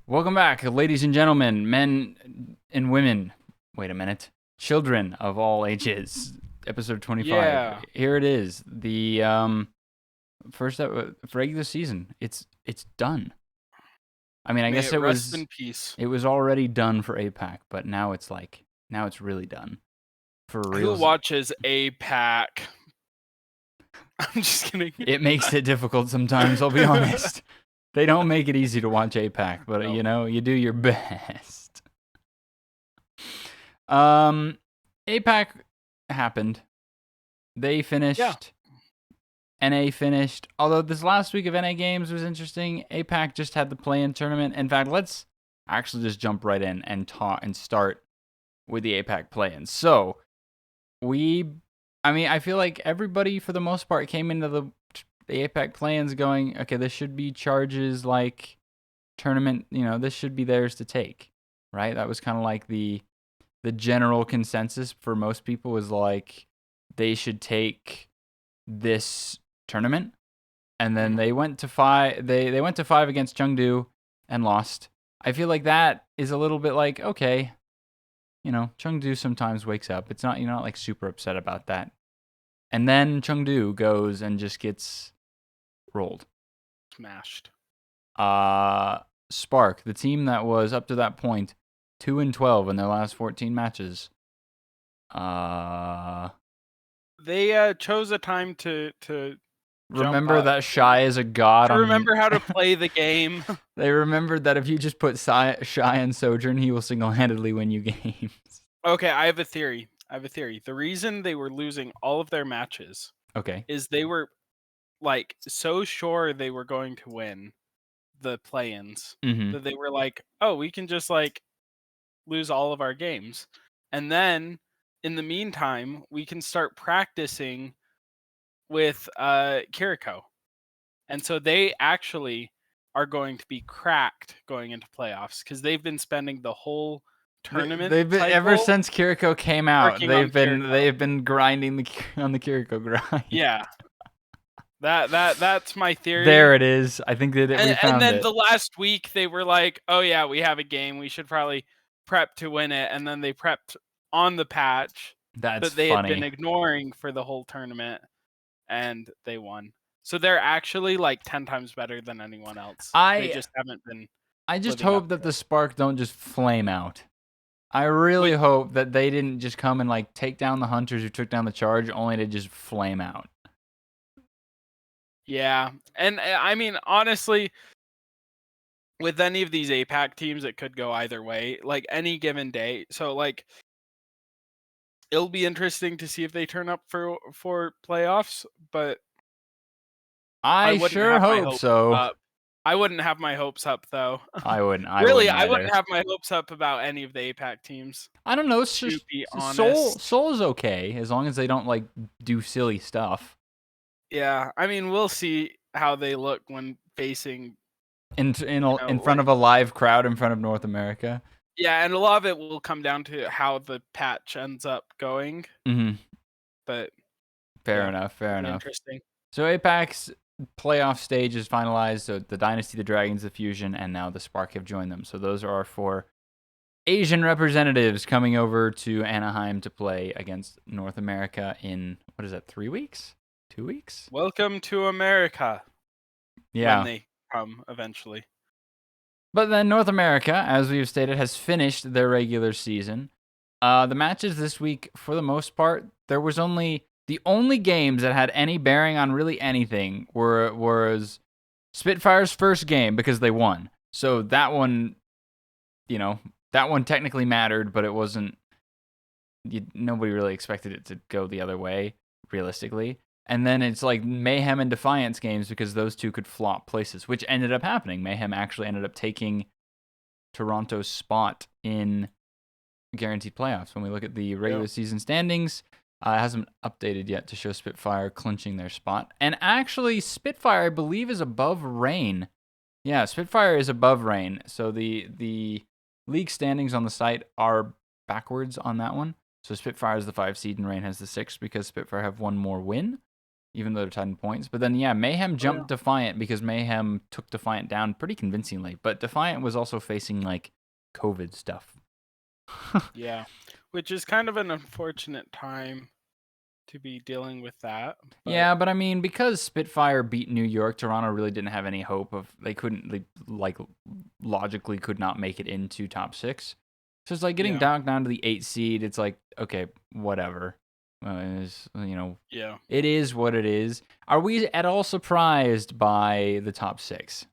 Welcome back, ladies and gentlemen, men and women. Wait a minute. Children of all ages. Episode 25. Yeah. Here it is. The first regular season. It's done. I mean, I May guess it rest in peace. it was already done for APAC, but now it's really done for Who real. watches APAC? I'm just kidding. It makes it difficult sometimes, I'll be honest. They don't make it easy to watch APAC, but No. you do your best. APAC happened. They finished. Yeah. NA finished. Although this last week of NA games was interesting. APAC just had the play-in tournament. In fact, let's actually just jump right in and start with the APAC play-in. So, I feel like everybody for the most part came into the APAC play-ins going, okay, this should be Charge's like tournament, this should be theirs to take, right? That was kind of like the general consensus for most people was like they should take this tournament. And then they went to 5 they went to 5 against Chengdu and lost. I feel like that is a little bit like, okay, Chengdu sometimes wakes up. It's not, you're not like super upset about that. And then Chengdu goes and just gets rolled. Smashed. Spark, the team that was up to that point 2-12 in their last 14 matches. They chose a time to remember that Shy is a god. To remember how to play the game. They remembered that if you just put Shy and Sojourn, he will single-handedly win you games. Okay, I have a theory. The reason they were losing all of their matches, okay, is they were like so sure they were going to win the play-ins that they were like, oh, we can just like lose all of our games, and then in the meantime we can start practicing with Kiriko, and so they actually are going to be cracked going into playoffs because they've been spending the whole tournament They've been ever since Kiriko came out. They've been grinding on the Kiriko grind. Yeah. That's my theory. There it is. I think that we found it. And then the last week they were like, "Oh yeah, we have a game. We should probably prep to win it." And then they prepped on the patch that they had been ignoring for the whole tournament, and they won. So they're actually like 10 times better than anyone else. They just haven't been. I just hope that the Spark don't just flame out. I really hope that they didn't just come and like take down the Hunters who took down the Charge only to just flame out. Yeah, and I mean, honestly, with any of these APAC teams, it could go either way, like any given day. So like, it'll be interesting to see if they turn up for playoffs, but I sure hope so. I wouldn't have my hopes up though. I wouldn't. I wouldn't have my hopes up about any of the APAC teams. I don't know. It's just to be honest. Seoul is okay as long as they don't like do silly stuff. Yeah, I mean, we'll see how they look when facing in front of a live crowd in front of North America. Yeah, and a lot of it will come down to how the patch ends up going. But fair enough. Interesting. So APAC's playoff stage is finalized. So the Dynasty, the Dragons, the Fusion, and now the Spark have joined them. So those are our 4 Asian representatives coming over to Anaheim to play against North America in, what is that, 3 weeks? 2 weeks? Welcome to America. Yeah. When they come eventually. But then North America, as we've stated, has finished their regular season. The matches this week, for the most part, there was the only games that had any bearing on really anything was Spitfire's first game because they won. So that one, that one technically mattered, but it wasn't. Nobody really expected it to go the other way, realistically. And then it's like Mayhem and Defiance games because those two could flop places, which ended up happening. Mayhem actually ended up taking Toronto's spot in guaranteed playoffs. When we look at the regular season standings, it hasn't updated yet to show Spitfire clinching their spot. And actually, Spitfire, I believe, is above Reign. Yeah, Spitfire is above Reign. So the league standings on the site are backwards on that one. So Spitfire is the 5 seed and Reign has the 6 because Spitfire have one more win. even though they're tied in points. But then, Mayhem jumped Defiant because Mayhem took Defiant down pretty convincingly. But Defiant was also facing, like, COVID stuff. Yeah, which is kind of an unfortunate time to be dealing with that. But... Yeah, but I mean, because Spitfire beat New York, Toronto really didn't have any hope of... They logically could not make it into top 6. So it's like getting down to the 8 seed. It's like, okay, whatever. It is what it is. Are we at all surprised by the top 6?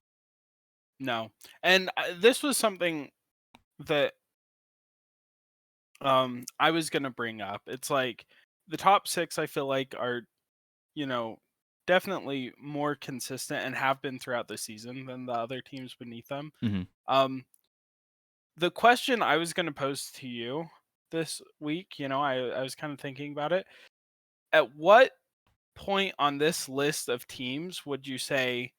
No. And this was something that I was going to bring up. It's like the top 6, I feel like, are, definitely more consistent and have been throughout the season than the other teams beneath them. Mm-hmm. The question I was going to pose to you this week, I was kind of thinking about it. At what point on this list of teams would you say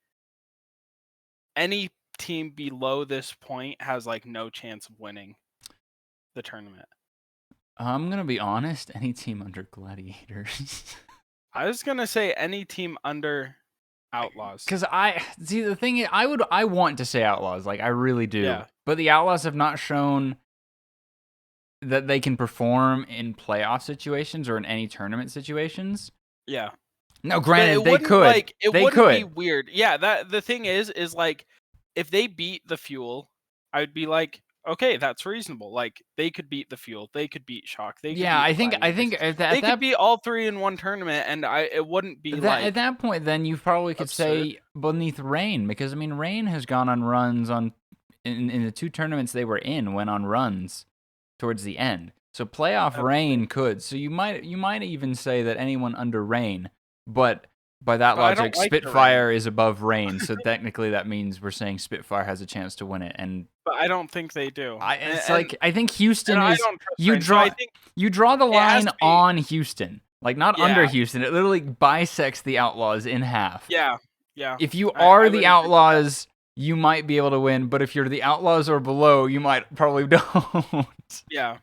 any team below this point has like no chance of winning the tournament? I'm going to be honest, any team under Gladiators. I was going to say any team under Outlaws. Because the thing is, I want to say Outlaws, like I really do. Yeah. But the Outlaws have not shown that they can perform in playoff situations or in any tournament situations. Yeah. No, granted, they could. It wouldn't be weird. Yeah, the thing is like if they beat the Fuel, I would be like, okay, that's reasonable. Like they could beat the Fuel, they could beat Shock, they could beat I think they could beat all 3 in one tournament, and it wouldn't be like at that point. Then you probably could say beneath Rain, because I mean Rain has gone on runs in the 2 tournaments they were in, went on runs towards the end. So playoff Rain could. So you might even say that anyone under Rain, but by that logic, Spitfire is above Rain. So technically, that means we're saying Spitfire has a chance to win it. But I don't think they do. I think Houston is. You draw the line on Houston, like not under Houston. It literally bisects the Outlaws in half. Yeah. If you are the Outlaws, you might be able to win. But if you're the Outlaws or below, you might probably don't. Yeah.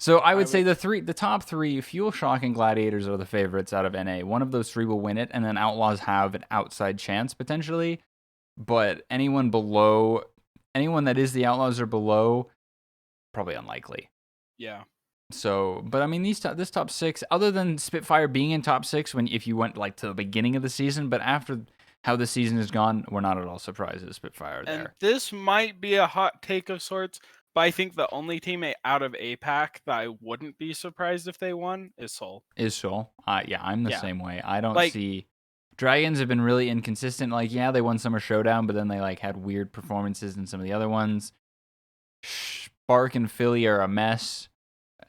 So I would say the top 3, Fuel, Shock, and Gladiators are the favorites out of NA. One of those 3 will win it, and then Outlaws have an outside chance potentially. But anyone that is the Outlaws or below, probably unlikely. Yeah. So, but I mean, this top 6, other than Spitfire being in top 6 if you went like to the beginning of the season, but after how the season has gone, we're not at all surprised that Spitfire are there. And this might be a hot take of sorts. But I think the only team out of APAC that I wouldn't be surprised if they won is Seoul. I'm the same way. I don't see... Dragons have been really inconsistent. Like, they won Summer Showdown, but then they like had weird performances in some of the other ones. Spark and Philly are a mess,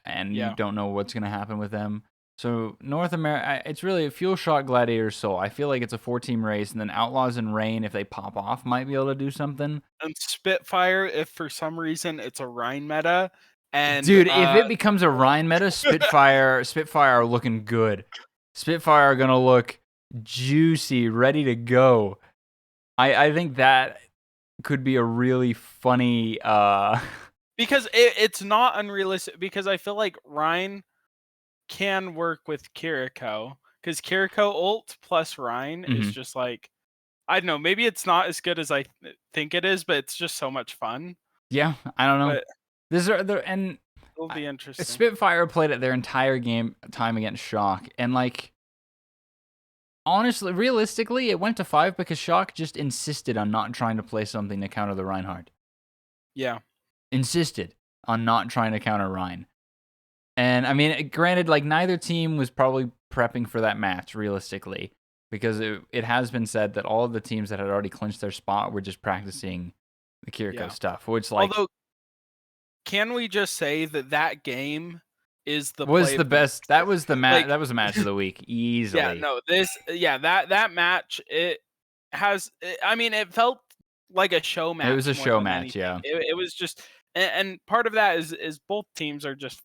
and you don't know what's going to happen with them. So North America, it's really Fuel, Shock, Gladiator, Seoul. I feel like it's a 4-team race, and then Outlaws and Rain, if they pop off, might be able to do something. And Spitfire, if for some reason it's a Rhine meta, and dude, if it becomes a Rhine meta, Spitfire are looking good. Spitfire are gonna look juicy, ready to go. I think that could be a really funny. Because it's not unrealistic. Because I feel like Rhine can work with Kiriko, because Kiriko ult plus Rhine is just like, I don't know, maybe it's not as good as I think it is, but it's just so much fun. Yeah, I don't know. And it'll be interesting. Spitfire played it their entire game time against Shock, and like honestly, realistically, it went to 5 because Shock just insisted on not trying to play something to counter the Reinhardt. Yeah. Insisted on not trying to counter Rhine. And I mean, granted, like neither team was probably prepping for that match realistically, because it has been said that all of the teams that had already clinched their spot were just practicing the Kiriko stuff, which like. Although, can we just say that game is the best? That was the match. That was the match of the week easily. That match, it has. I mean, it felt like a show match. It was a show match. Anything. Yeah. It was just. And part of that is both teams are just,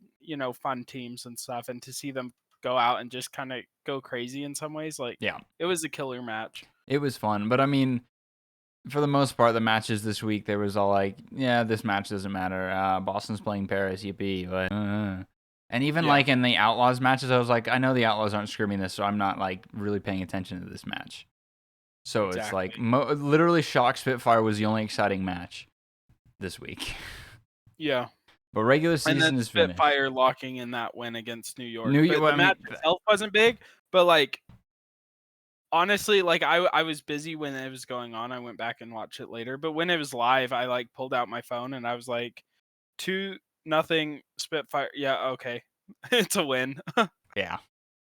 fun teams and stuff. And to see them go out and just kind of go crazy in some ways, it was a killer match. It was fun. But I mean, for the most part, the matches this week, there was all like, this match doesn't matter. Boston's playing Paris, yippee. But, And even like in the Outlaws matches, I was like, I know the Outlaws aren't scrimming this, so I'm not like really paying attention to this match. So it's like literally Shock Spitfire was the only exciting match this week. Yeah. But regular season is finished. Spitfire locking in that win against New York. The match itself wasn't big, but like honestly, like I was busy when it was going on. I went back and watched it later. But when it was live, I like pulled out my phone and I was like, 2-0 Spitfire. Yeah, okay. It's a win. Yeah.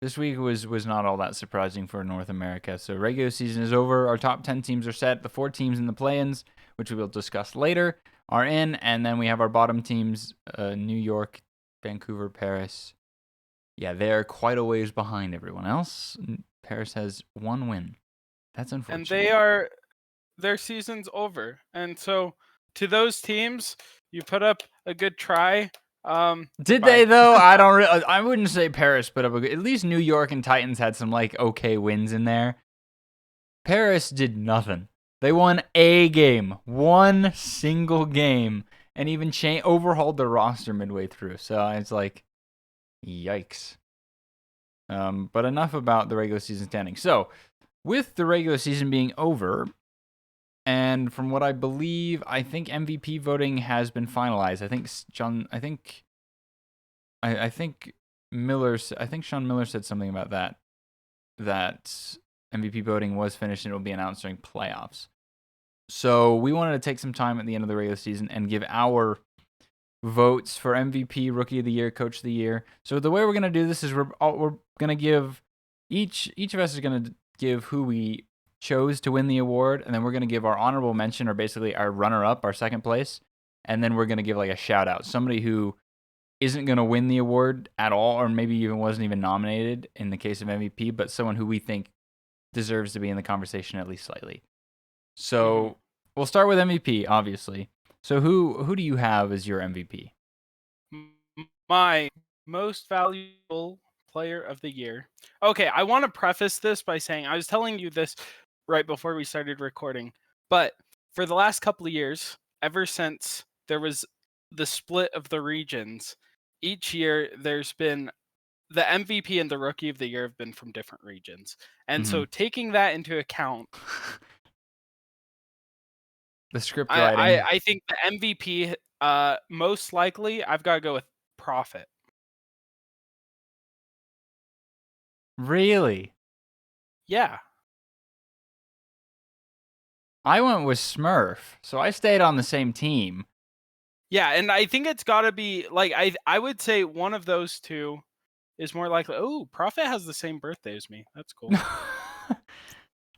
This week was not all that surprising for North America. So regular season is over. Our top 10 teams are set. The 4 teams in the play-ins, which we will discuss later, are in. And then we have our bottom teams, New York, Vancouver, Paris. Yeah, they're quite a ways behind everyone else. Paris has 1 win. That's unfortunate. And their season's over. And so to those teams, you put up a good try. Did they though? I wouldn't say Paris put up at least New York and Titans had some like okay wins in there. Paris did nothing. They won a game, 1 single game, and even overhauled their roster midway through. So it's like, yikes. But enough about the regular season standing. So, with the regular season being over, and from what I believe, I think MVP voting has been finalized. I think Sean Miller said something about that MVP voting was finished and it will be announced during playoffs. So we wanted to take some time at the end of the regular season and give our votes for MVP, Rookie of the Year, Coach of the Year. So the way we're gonna do this is we're gonna give each of us is gonna give who we chose to win the award, and then we're gonna give our honorable mention, or basically our runner-up, our second place, and then we're gonna give like a shout out, somebody who isn't gonna win the award at all, or maybe even wasn't even nominated in the case of MVP, but someone who we think deserves to be in the conversation at least slightly. So we'll start with MVP, obviously. So who do you have as your MVP? My most valuable player of the year. Okay, I want to preface this by saying I was telling you this right before we started recording, but for the last couple of years, ever since there was the split of the regions, each year there's been the MVP and the Rookie of the Year have been from different regions. And so taking that into account, the script writing, I think the MVP, most likely, I've got to go with Prophet. Really? Yeah. I went with Smurf, so I stayed on the same team. Yeah, and I think it's got to be, like, I would say one of those two is more likely. Oh, Prophet has the same birthday as me. That's cool.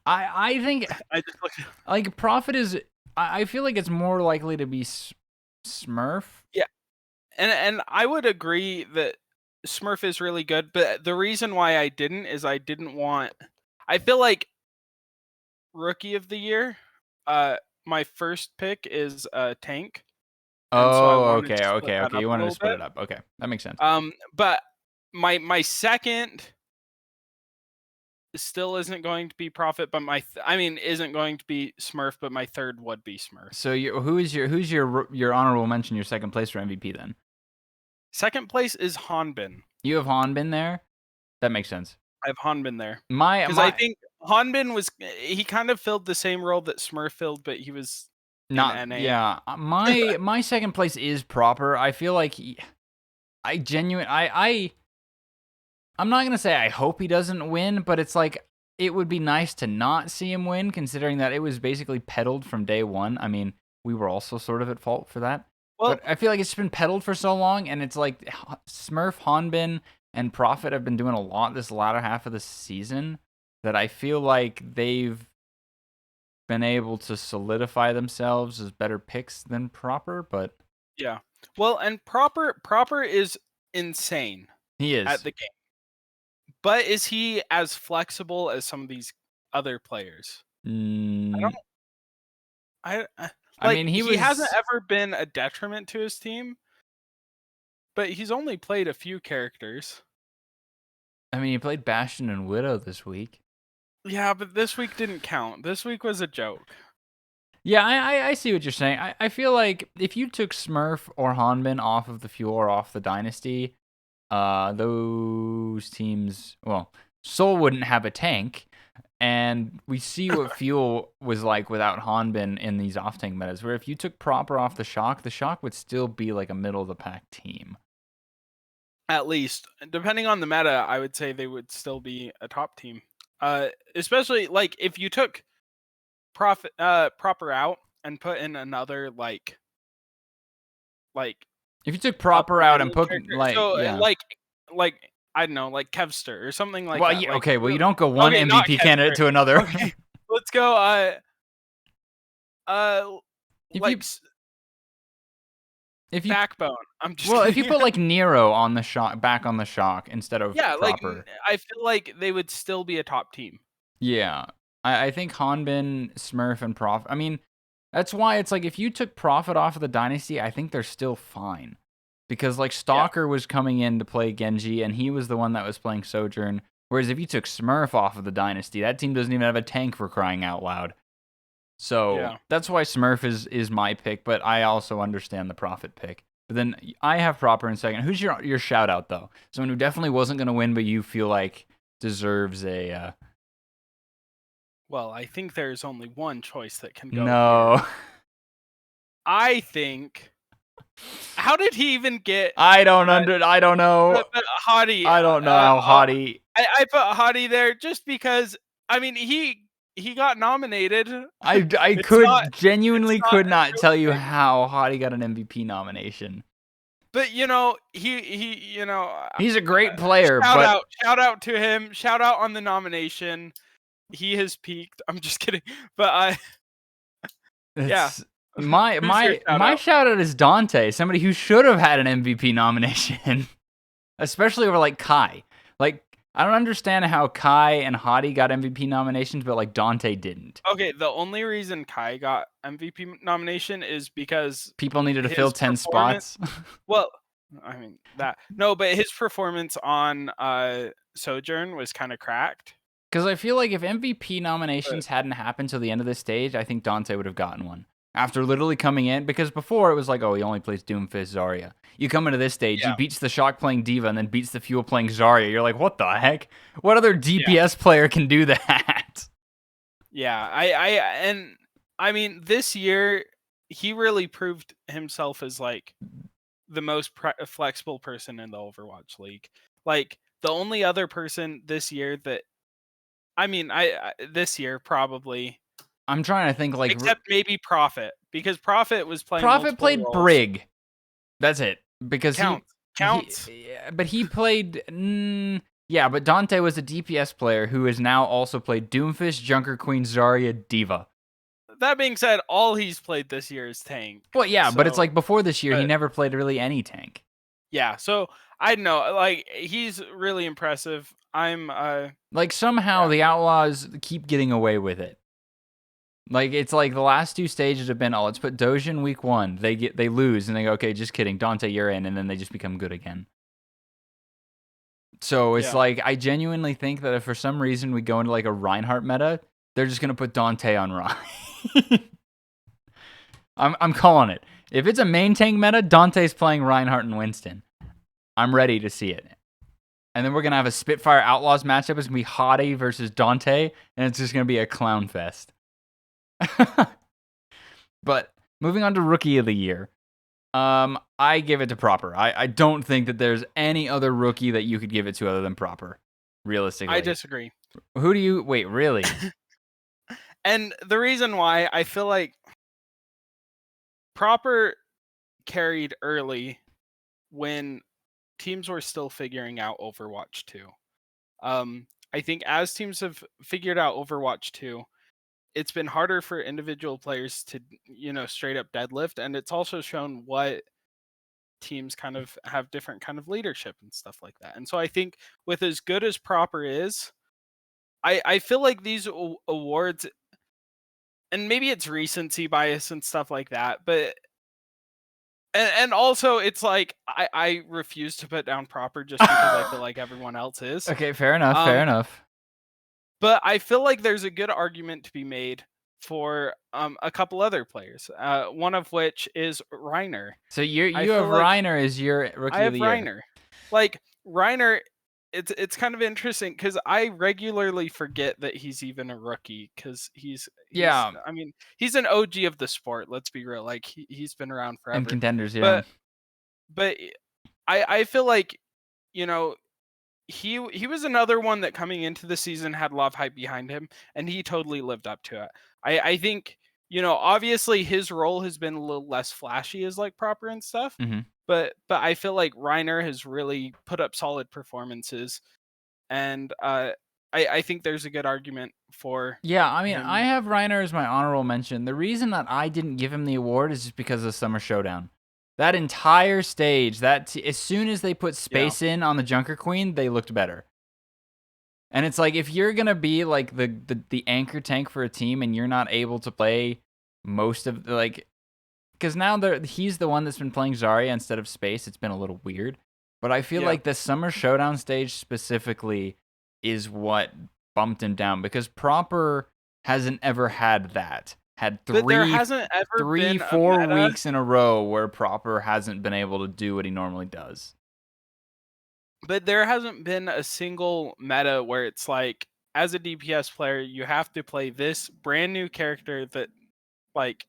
I think I just looked like Prophet is. I feel like it's more likely to be Smurf. Yeah, and I would agree that Smurf is really good, but the reason why I didn't is I didn't want. I feel like Rookie of the Year. My first pick is Tank. Okay. You wanted to split it up. Okay, that makes sense. But my second still isn't going to be Prophet, but isn't going to be Smurf, but my third would be Smurf. So who's your honorable mention, your second place for MVP then? Second place is Hanbin. You have Hanbin there? That makes sense. I have Hanbin there. Because I think Hanbin he kind of filled the same role that Smurf filled, but he was not NA. Yeah. My second place is Proper. I feel like I'm not gonna say I hope he doesn't win, but it's like it would be nice to not see him win, considering that it was basically peddled from day one. I mean, we were also sort of at fault for that. Well, but I feel like it's been peddled for so long, and it's like Smurf, Hanbin, and Prophet have been doing a lot this latter half of the season that I feel like they've been able to solidify themselves as better picks than Proper, but yeah. Well, and Proper is insane. He is at the game. But is he as flexible as some of these other players? I mean, he hasn't ever been a detriment to his team, but he's only played a few characters. I mean, he played Bastion and Widow this week. Yeah, but this week didn't count. This week was a joke. Yeah, I see what you're saying. I feel like if you took Smurf or Hanbin off of the Fuel or off the Dynasty, those teams, well, Seoul wouldn't have a tank, and we see what Fuel was like without Hanbin in these off-tank metas, where if you took Proper off the Shock would still be like a middle-of-the-pack team. At least, depending on the meta, I would say they would still be a top team. Especially, like, if you took Proper out and put in another, like if you took Proper out and put, like I don't know, like Kevster or something like well, that. Yeah, like, okay, well, you don't go one MVP candidate to another. Okay, let's go. If you Backbone. I'm just well, kidding. If you put like Nero on the Shock, back on the Shock instead of Proper, like I feel like they would still be a top team. Yeah, I think Hanbin, Smurf, and Prof. I mean, that's why it's like if you took Prophet off of the Dynasty, I think they're still fine. Because like Stalker was coming in to play Genji, and he was the one that was playing Sojourn. Whereas if you took Smurf off of the Dynasty, that team doesn't even have a tank for crying out loud. So that's why Smurf is my pick, but I also understand the Prophet pick. But then I have Proper in second. Who's your shout out though? Someone who definitely wasn't going to win, but you feel like deserves a. Well, I think there's only one choice that can go. No. Here. I think. How did he even get? I don't know. Hottie. I don't know how Hottie. I put Hottie there just because. I mean, he got nominated. I genuinely could not tell you how Hottie got an MVP nomination. But he's a great player. Shout out to him. Shout out on the nomination. He has peaked. I'm just kidding, but my shout out is Dante, somebody who should have had an MVP nomination, especially over like Kai. Like I don't understand how Kai and Hottie got MVP nominations, but like Dante didn't. Okay, the only reason Kai got MVP nomination is because people needed to fill 10 spots. Well, I mean that but his performance on Sojourn was kind of cracked. Because I feel like if MVP nominations hadn't happened till the end of this stage, I think Dante would have gotten one. After literally coming in, because before it was like, oh, he only plays Doomfist Zarya. You come into this stage, he beats the Shock playing D.Va and then beats the Fuel playing Zarya. You're like, what the heck? What other DPS player can do that? Yeah, I mean, this year, he really proved himself as like the most flexible person in the Overwatch League. Like, the only other person this year that this year probably. I'm trying to think like except maybe Prophet, because Prophet was playing. Prophet played roles. Brig. That's it. Because counts. But he played. But Dante was a DPS player who has now also played Doomfist, Junker Queen, Zarya, D.Va. That being said, all he's played this year is tank. Well, yeah, but it's like before this year, he never played really any tank. Yeah, so I don't know. Like, he's really impressive. I'm like somehow the Outlaws keep getting away with it. Like it's like the last two stages have been, oh, let's put Doge in week 1. They lose and they go, okay, just kidding, Dante, you're in, and then they just become good again. So it's like I genuinely think that if for some reason we go into like a Reinhardt meta, they're just gonna put Dante on Ryan. I'm calling it. If it's a main tank meta, Dante's playing Reinhardt and Winston. I'm ready to see it. And then we're going to have a Spitfire Outlaws matchup. It's going to be Hottie versus Dante, and it's just going to be a clown fest. But moving on to Rookie of the Year. I give it to Proper. I don't think that there's any other rookie that you could give it to other than Proper, realistically. I disagree. Who do you... Wait, really? And the reason why, I feel like Proper carried early when teams were still figuring out Overwatch 2. I think as teams have figured out Overwatch 2, it's been harder for individual players to, straight up deadlift, and it's also shown what teams kind of have different kind of leadership and stuff like that. And so I think with as good as Proper is, I feel like these awards, and maybe it's recency bias and stuff like that, but and also it's like I refuse to put down Proper just because I feel like everyone else is. Okay, fair enough. But I feel like there's a good argument to be made for a couple other players. One of which is Reiner. So you have Reiner as your rookie of the year. I have Reiner. Like Reiner, it's kind of interesting because I regularly forget that he's even a rookie because he's I mean, he's an OG of the sport. Let's be real, like he's been around forever. And contenders, but I feel like, you know, he was another one that coming into the season had a lot of hype behind him, and he totally lived up to it. I think, you know, obviously his role has been a little less flashy as like proper and stuff, but I feel like Reiner has really put up solid performances, and I think there's a good argument for I mean, him. I have Reiner as my honorable mention. The reason that I didn't give him the award is just because of the Summer Showdown. That entire stage, as soon as they put space in on the Junker Queen, they looked better. And it's like, if you're gonna be like the anchor tank for a team and you're not able to play most of because now he's the one that's been playing Zarya instead of Space, it's been a little weird. But I feel like the Summer Showdown stage specifically is what bumped him down, because Proper hasn't ever had that. Had there hasn't ever been 4 weeks in a row where Proper hasn't been able to do what he normally does. But there hasn't been a single meta where it's like, as a DPS player, you have to play this brand new character that, like,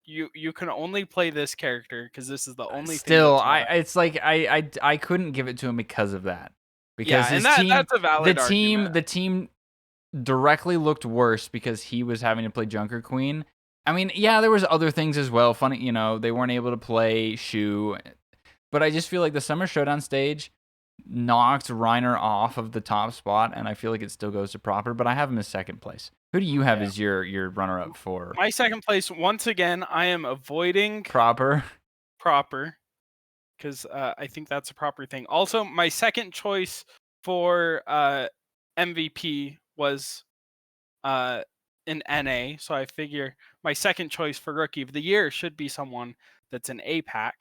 you can only play this character because this is the only still thing it's like I couldn't give it to him because of that. Because his team, that's a valid argument. The team directly looked worse because he was having to play Junker Queen. I mean, yeah, there was other things as well. Funny, you know, they weren't able to play Shu, but I just feel like the Summer Showdown stage knocked Reiner off of the top spot, and I feel like it still goes to Proper, but I have him as second place. Who do you have as your runner-up for? My second place, once again, I am avoiding Proper, because I think that's a proper thing. Also, my second choice for MVP was in NA, so I figure my second choice for Rookie of the Year should be someone that's in APAC.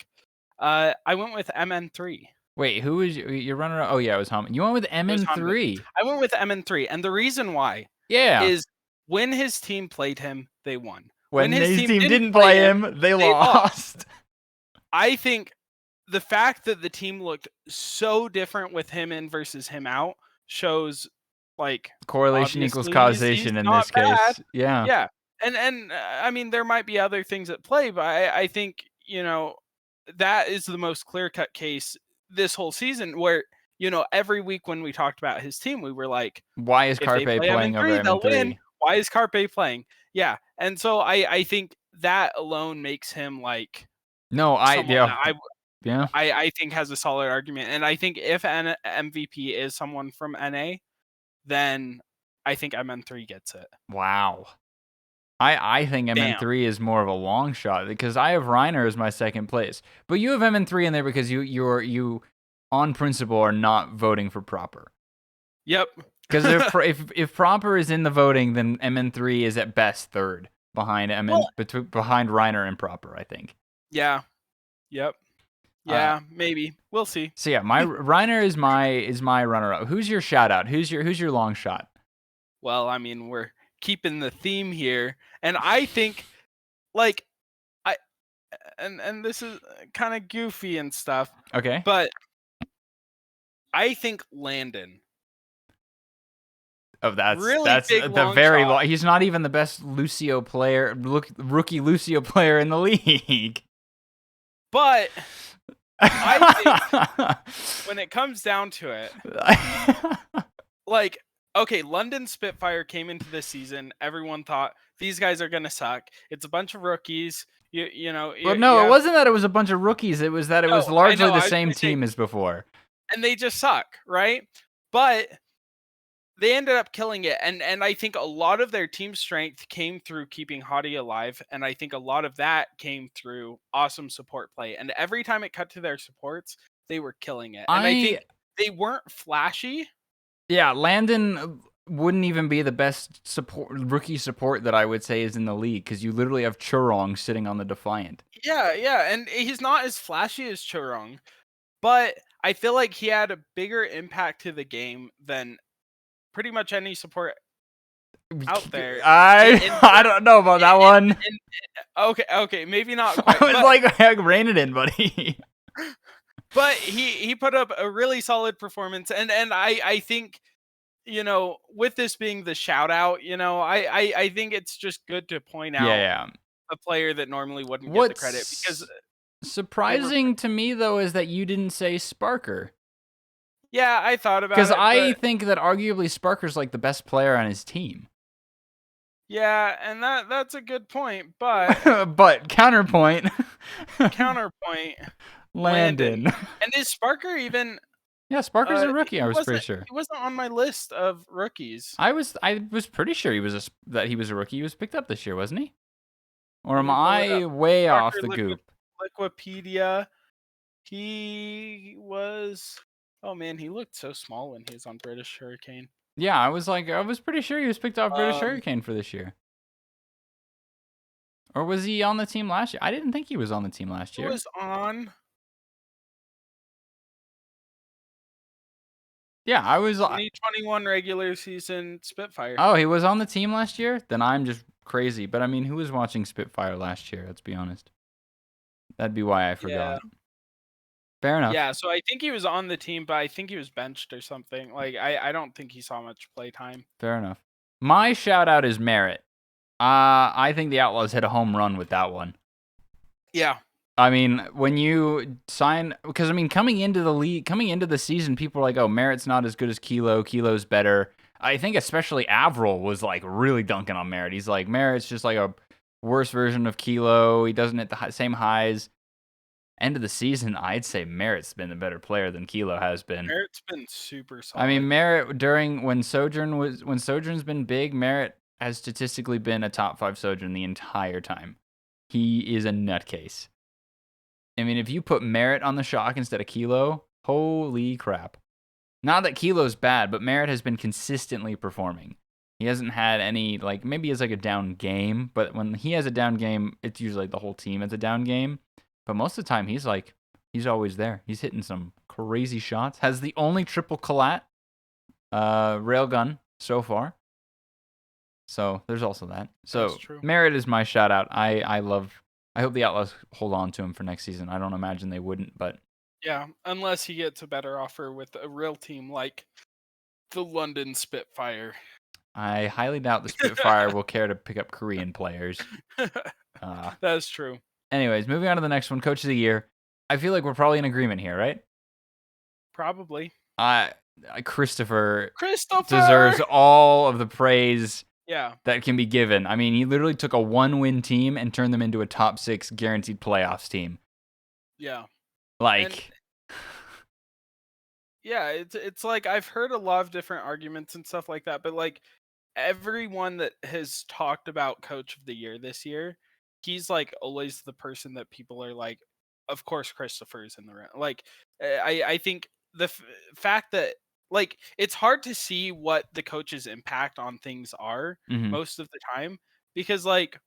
I went with MN3. Wait, who was your runner-up? Oh yeah, it was Haman. You went with MN3. I went with MN3, and the reason why is when his team played him, they won. When his team didn't play him, they lost. I think the fact that the team looked so different with him in versus him out shows, like, correlation equals causation in this case. Yeah. And I mean, there might be other things at play, but I think, you know, that is the most clear-cut case this whole season, where, you know, every week when we talked about his team, we were like, why is Carpe playing over MN3? Why is Carpe playing? Yeah. And so I think that alone makes him, like, I think has a solid argument. And I think if an MVP is someone from NA, then I think MN3 gets it. Wow. I think MN3 is more of a long shot, because I have Reiner as my second place. But you have MN3 in there because you on principle are not voting for Proper. Yep. Because if Proper is in the voting, then MN3 is at best third behind behind Reiner and Proper, I think. Yeah. Yep. Yeah, maybe. We'll see. So yeah, my Reiner is my runner-up. Who's your shout out? Who's your long shot? Well, I mean, we're keeping the theme here, and I think, like, and this is kind of goofy and stuff. Okay. But I think Landon. Oh, that's big, the very long. He's not even the best Lucio player, rookie Lucio player in the league. But I think when it comes down to it, like, okay, London Spitfire came into this season. Everyone thought these guys are gonna suck. It's a bunch of rookies. You know. Well, no, it wasn't that it was a bunch of rookies. It was that it was largely the same team as before. And they just suck, right? But they ended up killing it, and I think a lot of their team strength came through keeping Hottie alive, and I think a lot of that came through awesome support play. And every time it cut to their supports, they were killing it. And I think they weren't flashy. Yeah, Landon wouldn't even be the best rookie support that I would say is in the league, because you literally have Churong sitting on the Defiant. Yeah, and he's not as flashy as Churong, but I feel like he had a bigger impact to the game than pretty much any support out there. I don't know about that one. Okay, maybe not quite. I was like, rein it in, buddy. But he put up a really solid performance, and I think, with this being the shout out, I think it's just good to point out Yeah. a player that normally wouldn't get the credit, because What's they were. surprising to me, though, is that you didn't say Sparker. Yeah, I thought about Because it, I but think that arguably Sparker's like the best player on his team. yeah, and that's a good point. But But counterpoint, counterpoint, Landon, Landon. and is Sparker even? Yeah, Sparker's a rookie. I was pretty sure. He wasn't on my list of rookies. I was pretty sure that he was a rookie. He was picked up this year, wasn't he? Or Let am me pull it up. I way off Sparker the goop? Wikipedia. He was. Oh man, he looked so small when he was on British Hurricane. Yeah, I was pretty sure he was picked off British Hurricane for this year. Or was he on the team last year? I didn't think he was on the team last year. He was on. Yeah, I was. 2021 regular season Spitfire. Oh, he was on the team last year? Then I'm just crazy. But I mean, who was watching Spitfire last year? Let's be honest. That'd be why I forgot. Yeah. Fair enough. Yeah, so I think he was on the team, but I think he was benched or something. Like, I don't think he saw much play time. Fair enough. My shout out is Merritt. I think the Outlaws hit a home run with that one. Yeah. I mean, when you sign, because I mean, coming into the season, people were like, "Oh, Merritt's not as good as Kilo. Kilo's better." I think especially Avril was like really dunking on Merritt. He's like, Merritt's just like a worse version of Kilo. He doesn't hit the same highs. End of the season, I'd say Merritt's been the better player than Kilo has been. Merritt's been super solid. I mean, Merritt when Sojourn's been big, Merritt has statistically been a top 5 Sojourn the entire time. He is a nutcase. I mean, if you put Merritt on the shock instead of Kilo, holy crap. Not that Kilo's bad, but Merritt has been consistently performing. He hasn't had any, like, maybe it's like a down game, but when he has a down game, it's usually like the whole team has a down game. But most of the time, he's always there. He's hitting some crazy shots. Has the only triple collat railgun so far. So there's also that. So Merritt is my shout out. I hope the Outlaws hold on to him for next season. I don't imagine they wouldn't, but yeah, unless he gets a better offer with a real team like the London Spitfire. I highly doubt the Spitfire will care to pick up Korean players. That's true. Anyways, moving on to the next one, Coach of the Year. I feel like we're probably in agreement here, right? Probably. Christopher Christopher deserves all of the praise yeah. that can be given. I mean, he literally took a 1-win team and turned them into a top 6 guaranteed playoffs team. Yeah. Like, yeah, it's like I've heard a lot of different arguments and stuff like that, but like everyone that has talked about Coach of the Year this year, he's like always the person that people are like, of course Christopher's in the round. Like, I think the fact that like it's hard to see what the coach's impact on things are most of the time, because like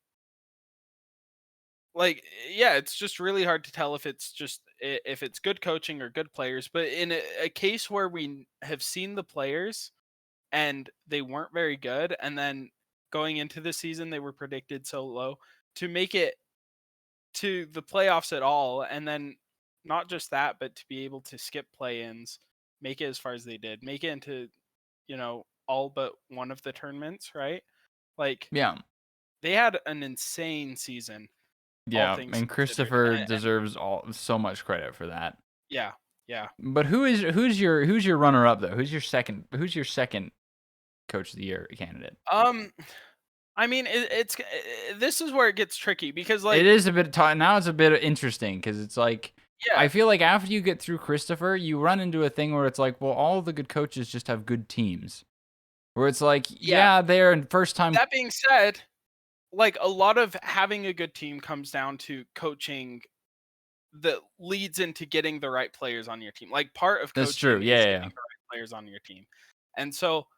yeah, it's just really hard to tell if it's good coaching or good players. But in a case where we have seen the players and they weren't very good, and then going into the season they were predicted so low, to make it to the playoffs at all, and then not just that, but to be able to skip play-ins, make it as far as they did, make it into all but one of the tournaments, right? Like, yeah, they had an insane season. Yeah, and Christopher deserves so much credit for that. Yeah, yeah. But who's your runner up though? Who's your second Coach of the Year candidate? I mean, this is where it gets tricky, because like it is a bit now it's a bit interesting, because it's like, I feel like after you get through Christopher, you run into a thing where it's like, well, all the good coaches just have good teams. Where it's like, they're in first time. That being said, like a lot of having a good team comes down to coaching that leads into getting the right players on your team. Like part of coaching That's true. is getting the right players on your team. And so,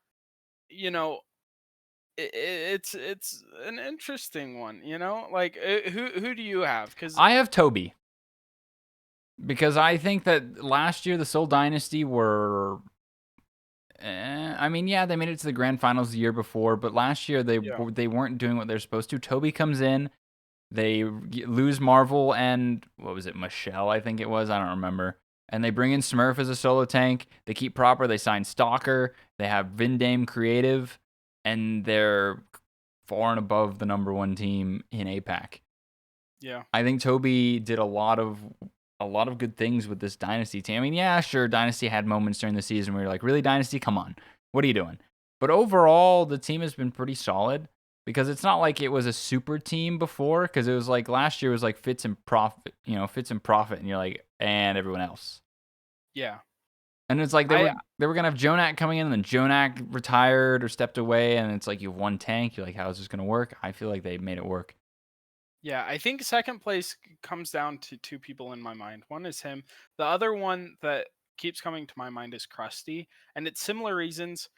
it's an interesting one, like who do you have? Because I have Toby, because I think that last year the Seoul Dynasty were I mean, yeah, they made it to the grand finals the year before, but last year they weren't doing what they're supposed to. Toby comes in, they lose Marvel and what was it, Michelle? I think it was. I don't remember. And they bring in Smurf as a solo tank. They keep proper. They sign Stalker. They have Vindame Creative. And they're far and above the number one team in APAC. Yeah. I think Toby did a lot of good things with this Dynasty team. I mean, yeah, sure, Dynasty had moments during the season where you're like, really, Dynasty? Come on. What are you doing? But overall, the team has been pretty solid because it's not like it was a super team before, because it was like last year was like Fitz and Profit, and you're like, and everyone else. Yeah. And it's like they were gonna have Jonak coming in, and then Jonak retired or stepped away, and it's like you have one tank. You're like, how is this gonna work? I feel like they made it work. Yeah, I think second place comes down to two people in my mind. One is him. The other one that keeps coming to my mind is Krusty, and it's similar reasons.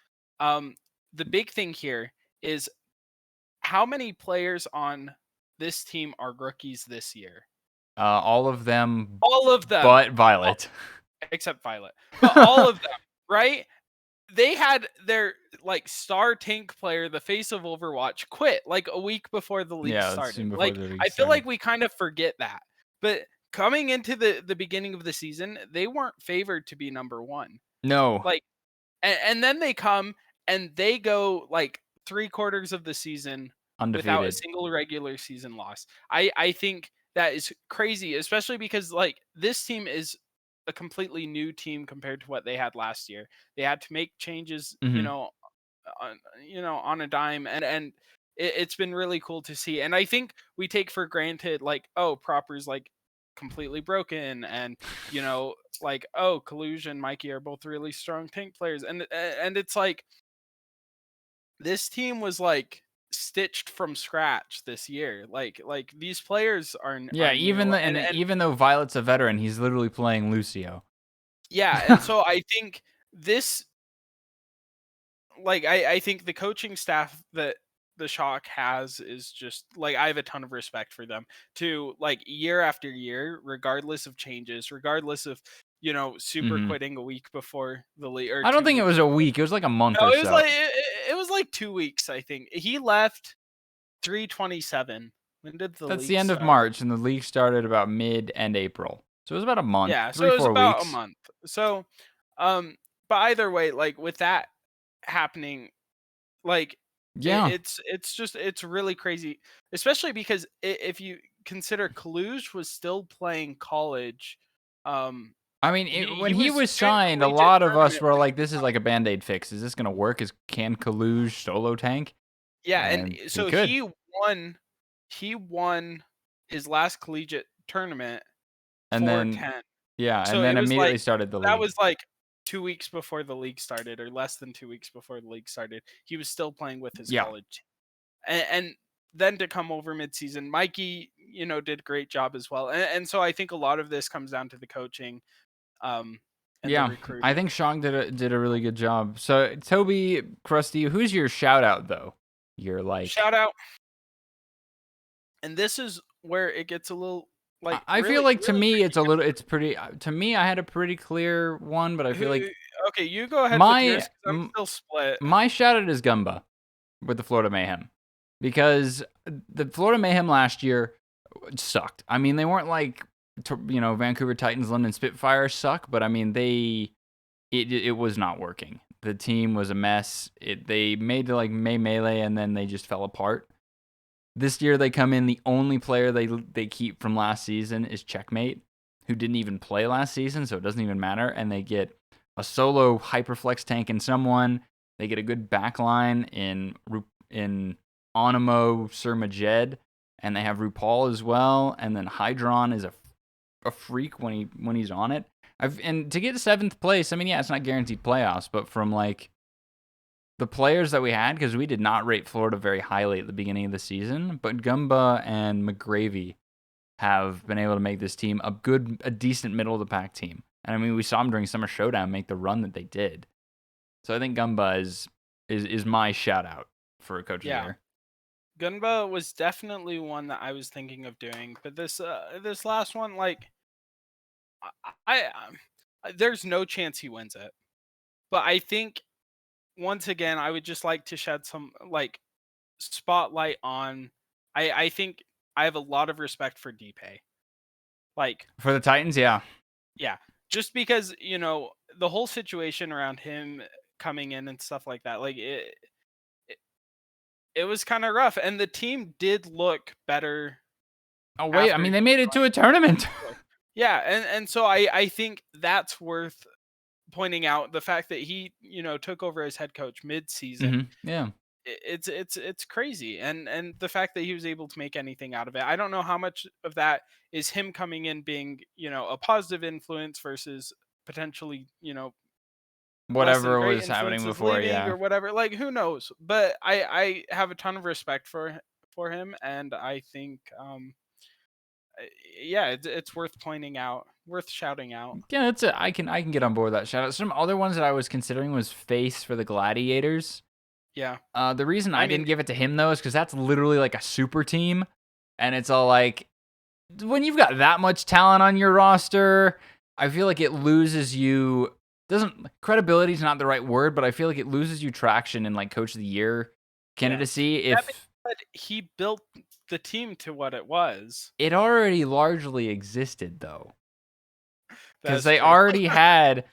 The big thing here is how many players on this team are rookies this year? All of them. All of them. But Violet. Except Violet. But all of them, right? They had their like star tank player, the face of Overwatch, quit like a week before the league started. Like I feel like we kind of forget that. But coming into the beginning of the season, they weren't favored to be number one. No. Like and then they come and they go like 3/4 of the season undefeated without a single regular season loss. I think that is crazy, especially because like this team is a completely new team compared to what they had last year. They had to make changes, on a dime, and it's been really cool to see. And I think we take for granted like, oh, Proper's like completely broken, and like, oh, Collusion, Mikey are both really strong tank players, and it's like this team was like stitched from scratch this year. Like these players are even new. Even though Violet's a veteran, he's literally playing Lucio. Yeah, and so I think this, like, I think the coaching staff that the Shock has is just like, I have a ton of respect for them to like year after year, regardless of changes, regardless of super quitting a week before the league. I don't think it was a week. It was like a month or so. It was like it was like 2 weeks. I think he left 3/27. When did the league That's the end start? of March, and the league started about mid-end April. So it was about a month. Yeah, 3-4 so it was about weeks. a month. So, but either way, like with that happening, like it's really crazy, especially because if you consider Kalush was still playing college. I mean, when he was signed, a lot of us were like, "This is like a Band-Aid fix. Is this gonna work? Can Kalush solo tank?" Yeah, and so he won his last collegiate tournament, and 4-10. Yeah, so and then immediately like, started the league. That was like 2 weeks before the league started, or less than 2 weeks before the league started. He was still playing with his college. And then to come over midseason, Mikey, did a great job as well. And so I think a lot of this comes down to the coaching. And the recruiting. I think Shang did a really good job. So Toby, Krusty, who's your shout out though? You're like shout out. And this is where it gets a little like. I feel like to me it's a little. It's pretty. To me, I had a pretty clear one, but I feel like okay, you go ahead with yours, 'cause I'm still split. My shout out is Gumba with the Florida Mayhem, because the Florida Mayhem last year sucked. I mean, they weren't like Vancouver Titans, London Spitfire suck, but I mean it was not working. The team was a mess. They made like May Melee, and then they just fell apart. This year they come in, the only player they keep from last season is Checkmate, who didn't even play last season, so it doesn't even matter. And they get a solo Hyperflex tank in someone. They get a good backline in Onimo, Sir Majed, and they have RuPaul as well. And then Hydron is a freak when he's on it. And to get 7th place, I mean, yeah, it's not guaranteed playoffs, but from like the players that we had, because we did not rate Florida very highly at the beginning of the season, but Gumba and McGravy have been able to make this team a decent middle of the pack team. And I mean, we saw them during Summer Showdown make the run that they did. So I think Gumba is my shout out for Coach of the Year. Gumba was definitely one that I was thinking of doing, but this last one, like, I there's no chance he wins it. But I think once again, I would just like to shed some like spotlight on. I think I have a lot of respect for DPay. Like for the Titans, yeah. just because, the whole situation around him coming in and stuff like that, like it was kind of rough, and the team did look better Oh wait, I after mean he they made it to a tournament. Yeah, and so I think that's worth pointing out, the fact that he, took over as head coach mid-season. Yeah. It's crazy, and the fact that he was able to make anything out of it. I don't know how much of that is him coming in being, a positive influence versus potentially, less than Whatever great was happening influences before, leaving yeah. or whatever. Like, who knows? But I have a ton of respect for him, and I think yeah, it's worth pointing out, worth shouting out. Yeah, that's it. I can get on board with that shout out. Some other ones that I was considering was Face for the Gladiators. Yeah. The reason I I mean, didn't give it to him though is because that's literally like a super team, and it's all like when you've got that much talent on your roster, I feel like it loses you. Doesn't credibility is not the right word, but I feel like it loses you traction in like Coach of the Year yeah. candidacy That being if said, he built the team to what it was. it already largely existed though. Because That's true. they already had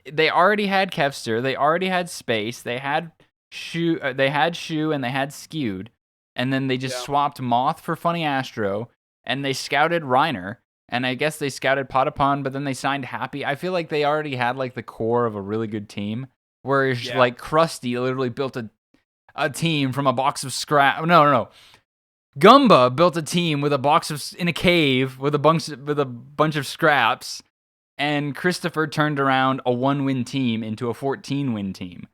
Kevster, they already had Space, they had Shoe, and they had Skewed, and then they just Yeah. swapped Moth for Funny Astro, and they scouted Reiner, and I guess they scouted Potapon, but then they signed Happy. I feel like they already had like the core of a really good team, whereas Yeah. like Krusty literally built a team from a box of scrap. No. Gumba built a team with a box of in a cave with a bunch of scraps. And Christopher turned around a 1-win team into a 14-win team.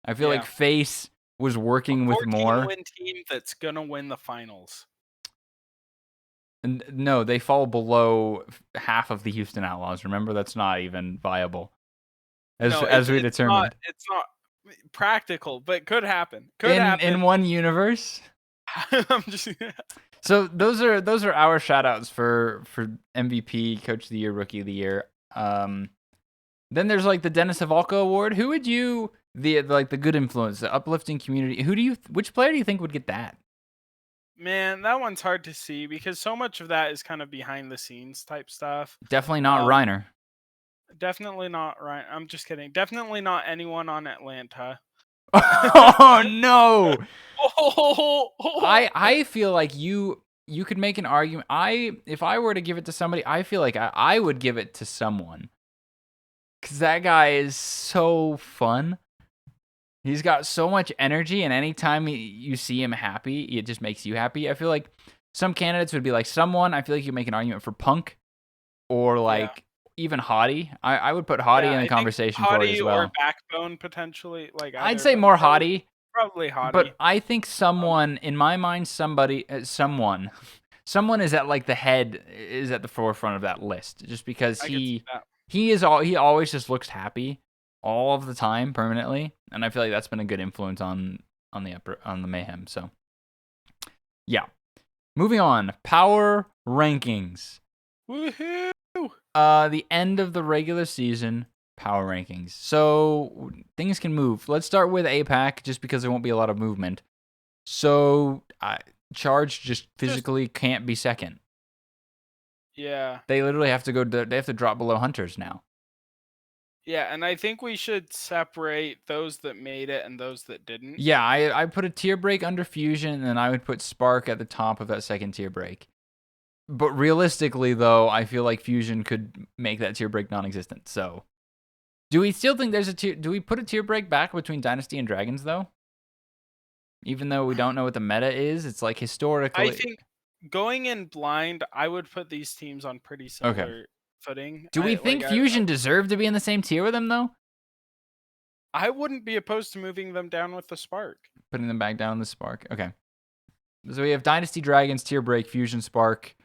I feel like Face was working with more. 14-win team that's gonna win the finals. And no, they fall below half of the Houston Outlaws. Remember, that's not even viable. As we determined. It's not practical, but could happen. Could happen in one universe. I'm just So those are our shout outs for MVP, Coach of the Year, Rookie of the Year. Then there's like the Dennis Havalka Award. Who would you the good influence, the uplifting community? Which player do you think would get that? Man, that one's hard to see because so much of that is kind of behind the scenes type stuff. Definitely not Reiner. Definitely not Reiner. I'm just kidding. Definitely not anyone on Atlanta. Oh no! I feel like you could make an argument. If I were to give it to somebody, I feel like I would give it to someone. Because that guy is so fun. He's got so much energy, and anytime you see him happy, it just makes you happy. I feel like some candidates would be like someone. I feel like you make an argument for Punk or like even Hottie. I would put Hottie in the conversation for it as well. Or Backbone potentially. Like I'd say more Hottie. Probably Hottie. But I think someone, in my mind, someone is at like the head, is at the forefront of that list, just because he always just looks happy all of the time, permanently, and I feel like that's been a good influence on the Mayhem. So, yeah. Moving on, power rankings. Woohoo! The end of the regular season. Power rankings. So things can move. Let's start with APAC, just because there won't be a lot of movement. So Charge just physically can't be second. Yeah. They literally have to they have to drop below Hunters now. Yeah, and I think we should separate those that made it and those that didn't. Yeah, I put a tier break under Fusion, and then I would put Spark at the top of that second tier break. But realistically, though, I feel like Fusion could make that tier break non-existent. So, do we still think there's a tier? Do we put a tier break back between Dynasty and Dragons, though? Even though we don't know what the meta is, it's like historically. I think going in blind, I would put these teams on pretty similar footing. Do we think Fusion deserved to be in the same tier with them, though? I wouldn't be opposed to moving them down with the Spark. Putting them back down the Spark. Okay. So we have Dynasty Dragons, tier break, Fusion, Spark.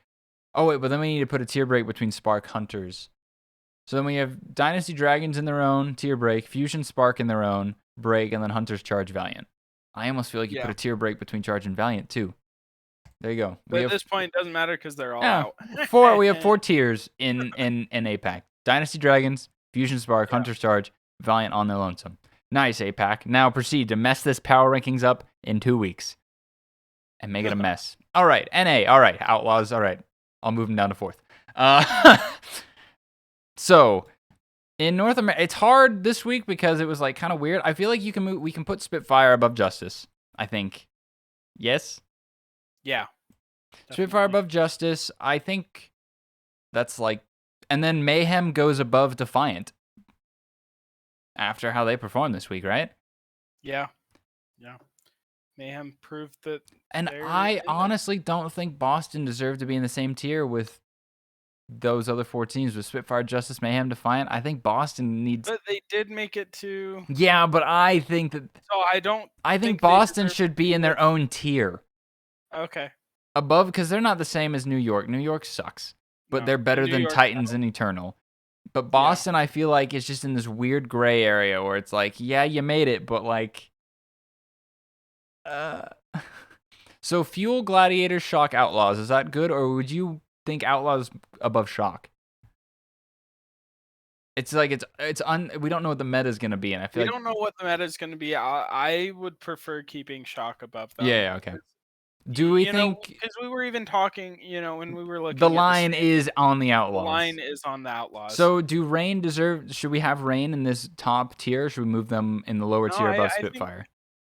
Oh, wait, but then we need to put a tier break between Spark Hunters. So then we have Dynasty Dragons in their own, tier break, Fusion, Spark in their own, break, and then Hunters, Charge, Valiant. I almost feel like you put a tier break between Charge and Valiant, too. There you go. But at this point, it doesn't matter because they're all out. We have 4 tiers in APAC. Dynasty Dragons, Fusion, Spark, Hunters, Charge, Valiant on their lonesome. Nice, APAC. Now proceed to mess this power rankings up in 2 weeks. And make it a mess. All right, NA. All right, Outlaws. All right. I'll move them down to 4th. So, In North America, it's hard this week because it was like kind of weird. I feel like we can put Spitfire above Justice. I think. Yes. Yeah. Spitfire above Justice. I think that's like, and then Mayhem goes above Defiant after how they performed this week, right? Yeah. Yeah. Mayhem proved that. And I honestly don't think Boston deserved to be in the same tier with those other 4 teams with Spitfire, Justice, Mayhem, Defiant. I think Boston needs. But they did make it to. Yeah, but I think that. So I don't. I think Boston should be in their own tier. Okay. Above, because they're not the same as New York. New York sucks, but they're better than Titans and Eternal. But Boston, I feel like, is just in this weird gray area where it's like, yeah, you made it, but like. So Fuel, Gladiators, Shock, Outlaws. Is that good, or would you think Outlaws above Shock? It's like we don't know what the meta is gonna be, and I feel we don't know what the meta is gonna be. I would prefer keeping Shock above them. Yeah. Okay. Do we think? Because we were even talking, when we were looking. The line is on the Outlaws. The line is on the Outlaws. So do Rain deserve? Should we have Rain in this top tier? Or should we move them in the lower tier above Spitfire?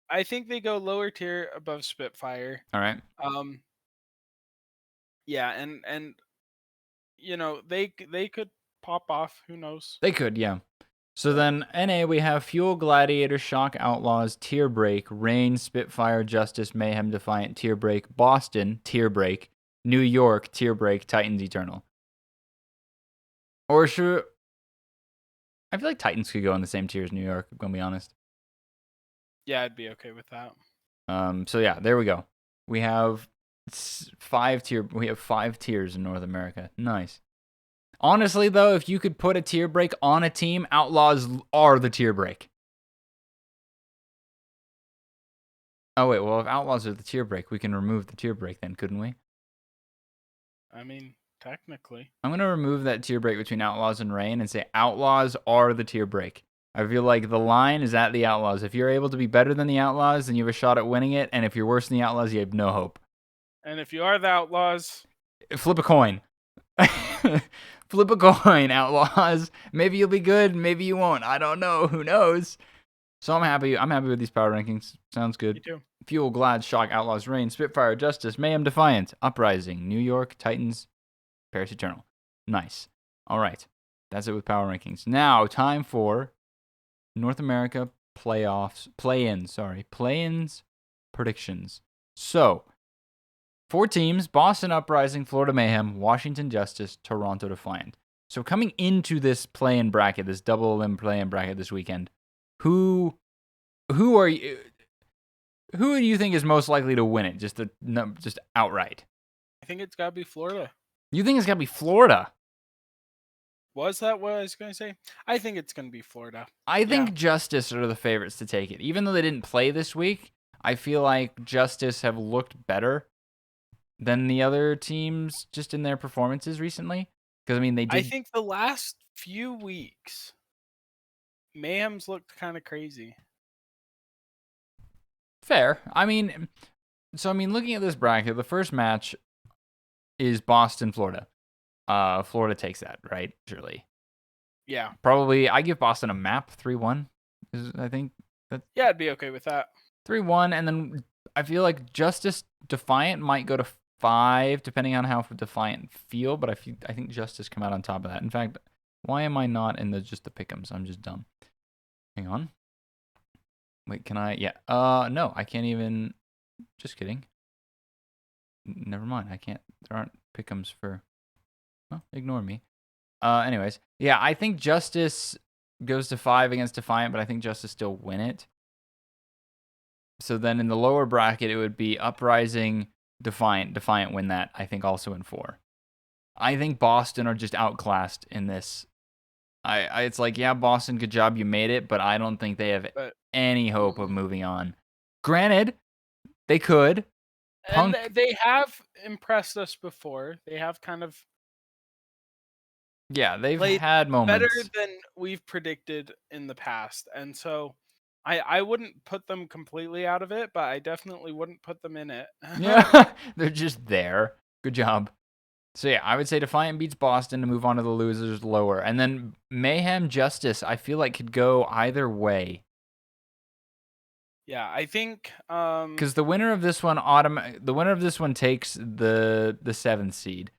I think they go lower tier above Spitfire. All right. Yeah, and they could pop off. Who knows? They could, yeah. So then, NA, we have Fuel, Gladiator, Shock, Outlaws, Tier Break, Rain, Spitfire, Justice, Mayhem, Defiant, Tier Break, Boston, Tier Break, New York, Tier Break, Titans, Eternal. Or should... I feel like Titans could go in the same tier as New York, I'm going to be honest. Yeah, I'd be okay with that. So yeah, there we go. We have 5 tiers in North America. Nice. Honestly, though, if you could put a tier break on a team, Outlaws are the tier break. Oh, wait. Well, if Outlaws are the tier break, we can remove the tier break then, couldn't we? I mean, technically. I'm going to remove that tier break between Outlaws and Rain and say Outlaws are the tier break. I feel like the line is at the Outlaws. If you're able to be better than the Outlaws, then you have a shot at winning it. And if you're worse than the Outlaws, you have no hope. And if you are the Outlaws... Flip a coin. Flip a coin, Outlaws. Maybe you'll be good, maybe you won't. I don't know. Who knows? So I'm happy with these power rankings. Sounds good. Me too. Fuel, Glad, Shock, Outlaws, Rain, Spitfire, Justice, Mayhem, Defiant, Uprising, New York, Titans, Paris Eternal. Nice. All right. That's it with power rankings. Now, time for North America play-ins predictions. So, 4 teams: Boston Uprising, Florida Mayhem, Washington Justice, Toronto Defiant. So coming into this play-in bracket, this double elim play-in bracket this weekend, who do you think is most likely to win it? Just outright. I think it's got to be Florida. You think it's got to be Florida? Was that what I was going to say? I think it's going to be Florida. I think Justice are the favorites to take it. Even though they didn't play this week, I feel like Justice have looked better than the other teams just in their performances recently. Because, I mean, they did... I think the last few weeks, Mayhem's looked kind of crazy. Fair. I mean, looking at this bracket, the first match is Boston, Florida. Florida takes that, right? Surely. Yeah. Probably, I give Boston a map, 3-1. I think. Yeah, I'd be okay with that. 3-1, and then I feel like Justice Defiant might go to 5, depending on how Defiant feel, but I think Justice come out on top of that. In fact, why am I not in just the pick'ems? I'm just dumb. Hang on. Wait, can I? Yeah. No, I can't even. Just kidding. Never mind. I can't. There aren't pick'ems for. Well, ignore me. Anyways, yeah, I think Justice goes to 5 against Defiant, but I think Justice still win it. So then in the lower bracket, it would be Uprising, Defiant. Defiant win that, I think, also in 4. I think Boston are just outclassed in this. It's like, yeah, Boston, good job, you made it, but I don't think they have any hope of moving on. Granted, they could. And they have impressed us before. They have kind of... Yeah, they've had moments. Better than we've predicted in the past. And so I wouldn't put them completely out of it, but I definitely wouldn't put them in it. Yeah, they're just there. Good job. So yeah, I would say Defiant beats Boston to move on to the losers lower. And then Mayhem Justice, I feel like could go either way. Yeah, I think because the winner of this one takes the 7th seed.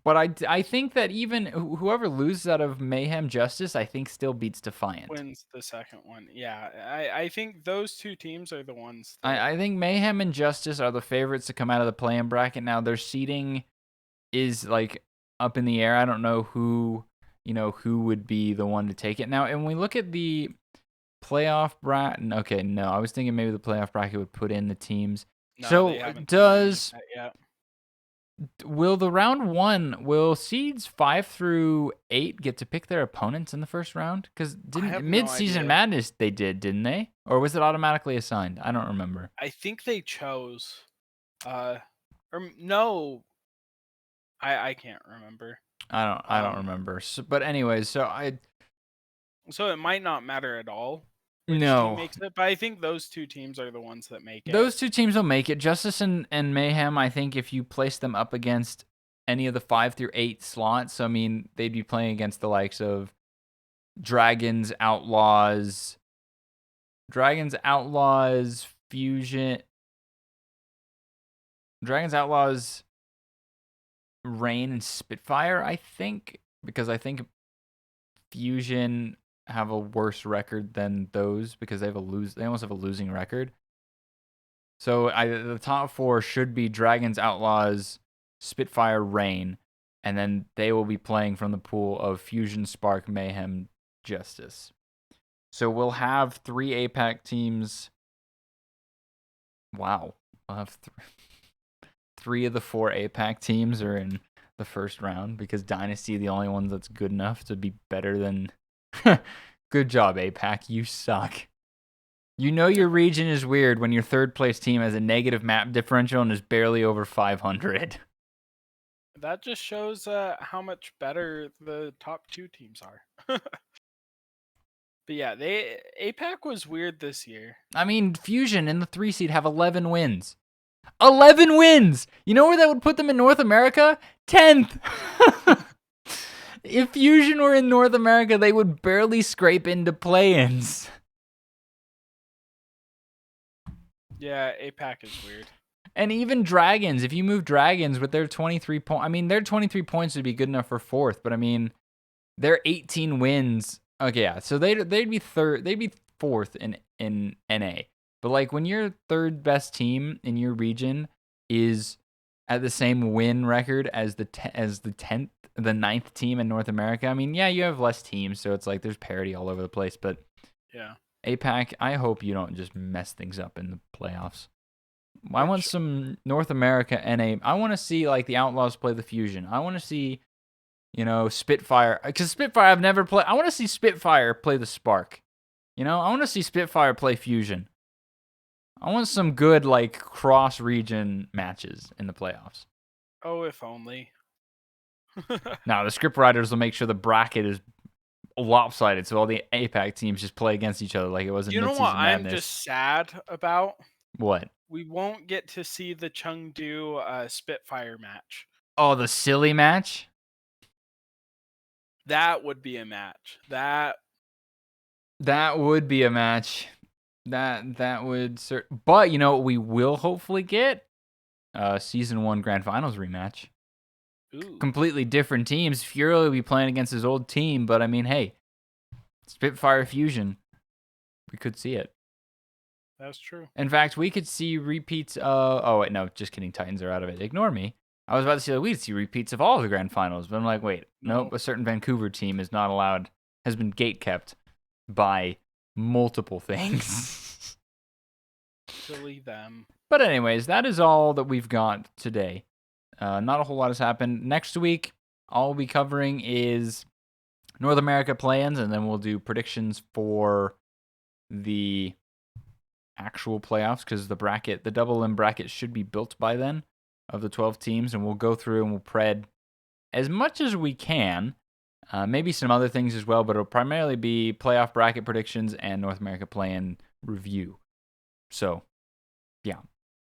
But I think that even whoever loses out of Mayhem Justice, I think still beats Defiant. Wins the second one. Yeah, I think those two teams are the ones. I think Mayhem and Justice are the favorites to come out of the play-in bracket. Now their seeding is like up in the air. I don't know who would be the one to take it. Now, and when we look at the playoff bracket, okay, no, I was thinking maybe the playoff bracket would put in the teams. No, so will the round 1, will seeds 5 through 8 get to pick their opponents in the first round? Because mid-season madness they didn't they? Or was it automatically assigned? I don't remember. I think they chose. Or no, I can't remember. I don't remember. So, but anyways, so it might not matter at all. No, makes it, but I think those two teams are the ones that make it. Those two teams will make it. Justice and Mayhem, I think if you place them up against any of the 5 through 8 slots, I mean, they'd be playing against the likes of Dragons, Outlaws, Fusion, Dragons, Outlaws, Rain, and Spitfire, I think, because I think Fusion have a worse record than those because they almost have a losing record. So the top 4 should be Dragons, Outlaws, Spitfire, Rain, and then they will be playing from the pool of Fusion, Spark, Mayhem, Justice. So we'll have 3 APAC teams. Wow. We'll have 3 of the 4 APAC teams are in the first round because Dynasty the only one that's good enough to be better than... Good job, APAC. You suck. You know your region is weird when your third place team has a negative map differential and is barely over 500. That just shows how much better the top 2 teams are. But yeah, APAC was weird this year. I mean, Fusion in the 3 seed have 11 wins. 11 wins! You know where that would put them in North America? 10th! If Fusion were in North America, they would barely scrape into play-ins. Yeah, APAC is weird. And even Dragons, if you move Dragons with their 23 points, I mean, their 23 points would be good enough for 4th, but I mean, their 18 wins, okay, yeah, so they'd be 4th in NA. But like when your 3rd best team in your region is at the same win record as the 9th team in North America, I mean, yeah, you have less teams, so it's like there's parity all over the place, but yeah. APAC, I hope you don't just mess things up in the playoffs. I want some North America NA. I want to see like the Outlaws play the Fusion. I want to see, Spitfire. Because Spitfire I've never played. I want to see Spitfire play the Spark. I want to see Spitfire play Fusion. I want some good like cross-region matches in the playoffs. Oh, if only. Now the script writers will make sure the bracket is lopsided, so all the APAC teams just play against each other like it was in mid-season madness. You know what I'm just sad about? What? We won't get to see the Chengdu Spitfire match. Oh, the silly match? That would be a match. That would be a match. That would... But, you know what we will hopefully get? Season 1 Grand Finals rematch. Ooh. Completely different teams. Fury will be playing against his old team, but I mean, hey, Spitfire Fusion. We could see it. That's true. In fact, we could see repeats. Oh wait, no, just kidding. Titans are out of it. Ignore me. I was about to say we'd see repeats of all of the grand finals, but I'm like, wait, nope. A certain Vancouver team is not allowed. Has been gatekept by multiple things. Silly them. But anyways, that is all that we've got today. Not a whole lot has happened. Next week, all we'll be covering is North America play-ins, and then we'll do predictions for the actual playoffs because the double limb bracket should be built by then of the 12 teams, and we'll go through and we'll pred as much as we can. Maybe some other things as well, but it'll primarily be playoff bracket predictions and North America play-in review. So, yeah,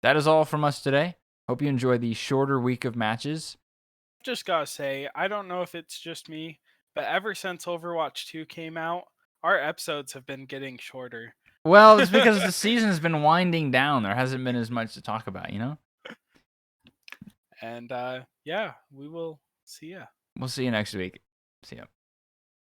that is all from us today. Hope you enjoy the shorter week of matches. Just gotta say, I don't know if it's just me, but ever since Overwatch 2 came out, our episodes have been getting shorter. Well, it's because the season has been winding down. There hasn't been as much to talk about, you know? And yeah, we will see ya. We'll see you next week. See ya.